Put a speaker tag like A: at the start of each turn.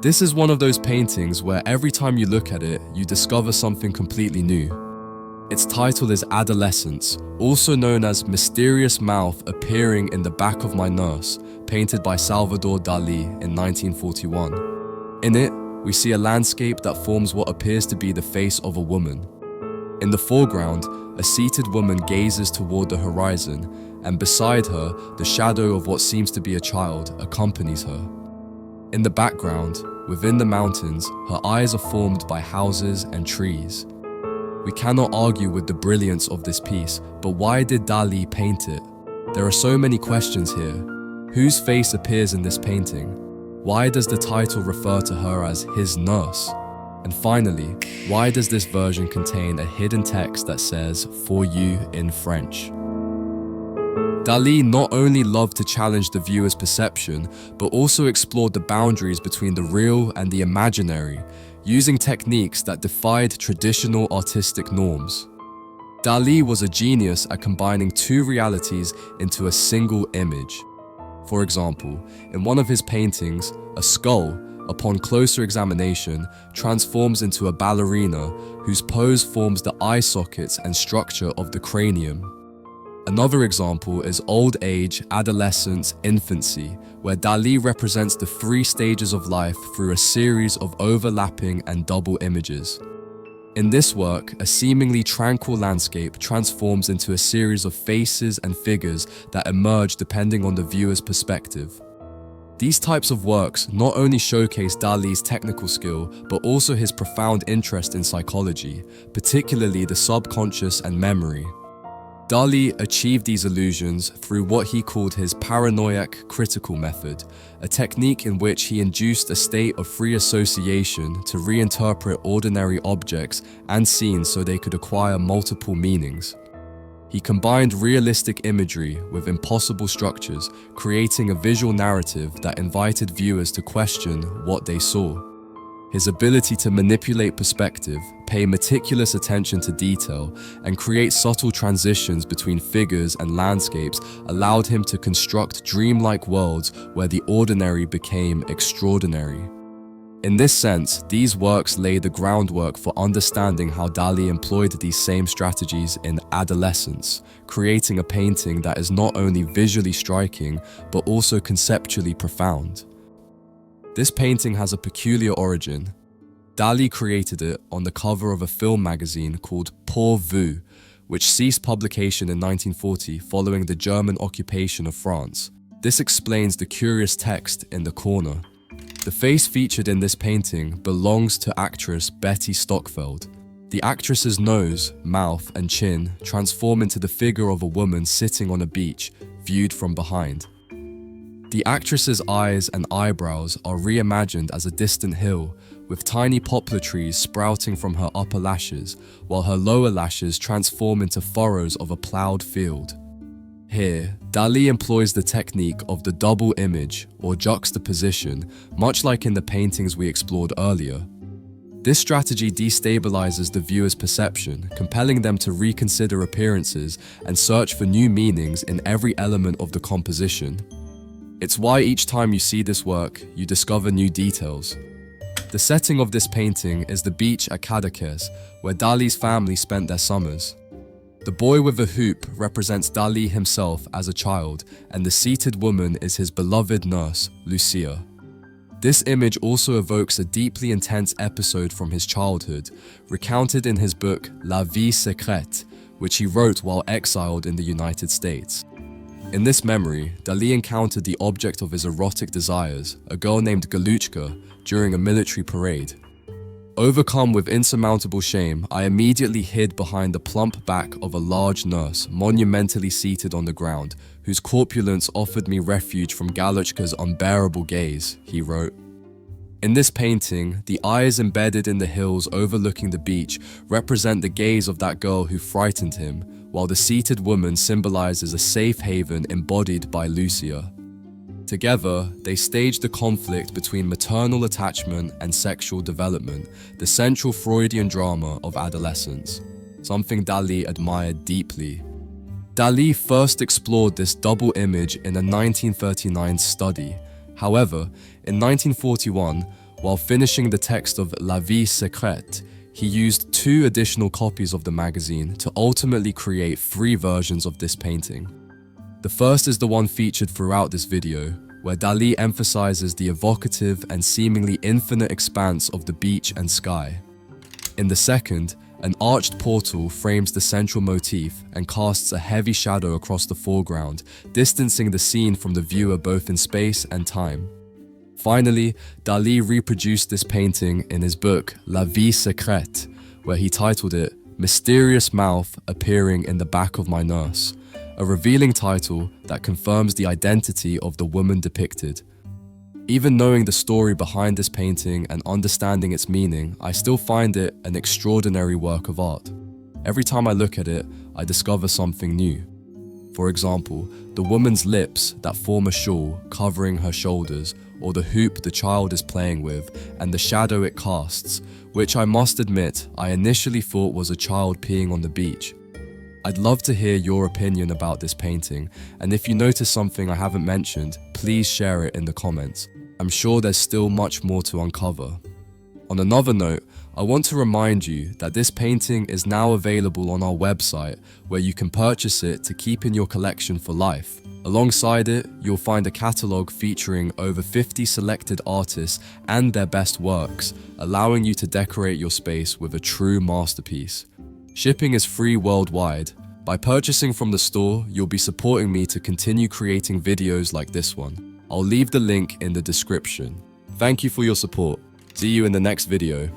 A: This is one of those paintings where every time you look at it, you discover something completely new. Its title is Adolescence, also known as Mysterious Mouth Appearing in the Back of My Nurse, painted by Salvador Dalí in 1941. In it, we see a landscape that forms what appears to be the face of a woman. In the foreground, a seated woman gazes toward the horizon, and beside her, the shadow of what seems to be a child accompanies her. In the background, within the mountains, her eyes are formed by houses and trees. We cannot argue with the brilliance of this piece, but why did Dalí paint it? There are so many questions here. Whose face appears in this painting? Why does the title refer to her as his nurse? And finally, why does this version contain a hidden text that says, "For you" in French? Dalí not only loved to challenge the viewer's perception, but also explored the boundaries between the real and the imaginary, using techniques that defied traditional artistic norms. Dalí was a genius at combining two realities into a single image. For example, in one of his paintings, a skull, upon closer examination, transforms into a ballerina whose pose forms the eye sockets and structure of the cranium. Another example is old age, adolescence, infancy, where Dalí represents the three stages of life through a series of overlapping and double images. In this work, a seemingly tranquil landscape transforms into a series of faces and figures that emerge depending on the viewer's perspective. These types of works not only showcase Dalí's technical skill, but also his profound interest in psychology, particularly the subconscious and memory. Dalí achieved these illusions through what he called his paranoiac critical method, a technique in which he induced a state of free association to reinterpret ordinary objects and scenes so they could acquire multiple meanings. He combined realistic imagery with impossible structures, creating a visual narrative that invited viewers to question what they saw. His ability to manipulate perspective, pay meticulous attention to detail, and create subtle transitions between figures and landscapes allowed him to construct dreamlike worlds where the ordinary became extraordinary. In this sense, these works lay the groundwork for understanding how Dalí employed these same strategies in Adolescence, creating a painting that is not only visually striking, but also conceptually profound. This painting has a peculiar origin. Dalí created it on the cover of a film magazine called Pour Vous, which ceased publication in 1940 following the German occupation of France. This explains the curious text in the corner. The face featured in this painting belongs to actress Betty Stockfeld. The actress's nose, mouth, and chin transform into the figure of a woman sitting on a beach, viewed from behind. The actress's eyes and eyebrows are reimagined as a distant hill, with tiny poplar trees sprouting from her upper lashes, while her lower lashes transform into furrows of a plowed field. Here, Dalí employs the technique of the double image, or juxtaposition, much like in the paintings we explored earlier. This strategy destabilizes the viewer's perception, compelling them to reconsider appearances and search for new meanings in every element of the composition. It's why each time you see this work, you discover new details. The setting of this painting is the beach at Cadaqués, where Dalí's family spent their summers. The boy with a hoop represents Dalí himself as a child, and the seated woman is his beloved nurse, Lucia. This image also evokes a deeply intense episode from his childhood, recounted in his book La Vie Secrète, which he wrote while exiled in the United States. In this memory, Dalí encountered the object of his erotic desires, a girl named Galuchka, during a military parade. Overcome with insurmountable shame, I immediately hid behind the plump back of a large nurse, monumentally seated on the ground, whose corpulence offered me refuge from Galuchka's unbearable gaze, he wrote. In this painting, the eyes embedded in the hills overlooking the beach represent the gaze of that girl who frightened him, while the seated woman symbolizes a safe haven embodied by Lucia. Together, they stage the conflict between maternal attachment and sexual development, the central Freudian drama of adolescence, something Dalí admired deeply. Dalí first explored this double image in a 1939 study. However, in 1941, While finishing the text of La Vie Secrète, he used 2 additional copies of the magazine to ultimately create 3 versions of this painting. The first is the one featured throughout this video, where Dalí emphasizes the evocative and seemingly infinite expanse of the beach and sky. In the second, an arched portal frames the central motif and casts a heavy shadow across the foreground, distancing the scene from the viewer both in space and time. Finally, Dalí reproduced this painting in his book La Vie Secrète, where he titled it Mysterious Mouth Appearing in the Back of My Nurse, a revealing title that confirms the identity of the woman depicted. Even knowing the story behind this painting and understanding its meaning, I still find it an extraordinary work of art. Every time I look at it, I discover something new. For example, the woman's lips that form a shawl covering her shoulders, or the hoop the child is playing with, and the shadow it casts, which I must admit I initially thought was a child peeing on the beach. I'd love to hear your opinion about this painting, and if you notice something I haven't mentioned, please share it in the comments. I'm sure there's still much more to uncover. On another note, I want to remind you that this painting is now available on our website, where you can purchase it to keep in your collection for life. Alongside it, you'll find a catalogue featuring over 50 selected artists and their best works, allowing you to decorate your space with a true masterpiece. Shipping is free worldwide. By purchasing from the store, you'll be supporting me to continue creating videos like this one. I'll leave the link in the description. Thank you for your support. See you in the next video.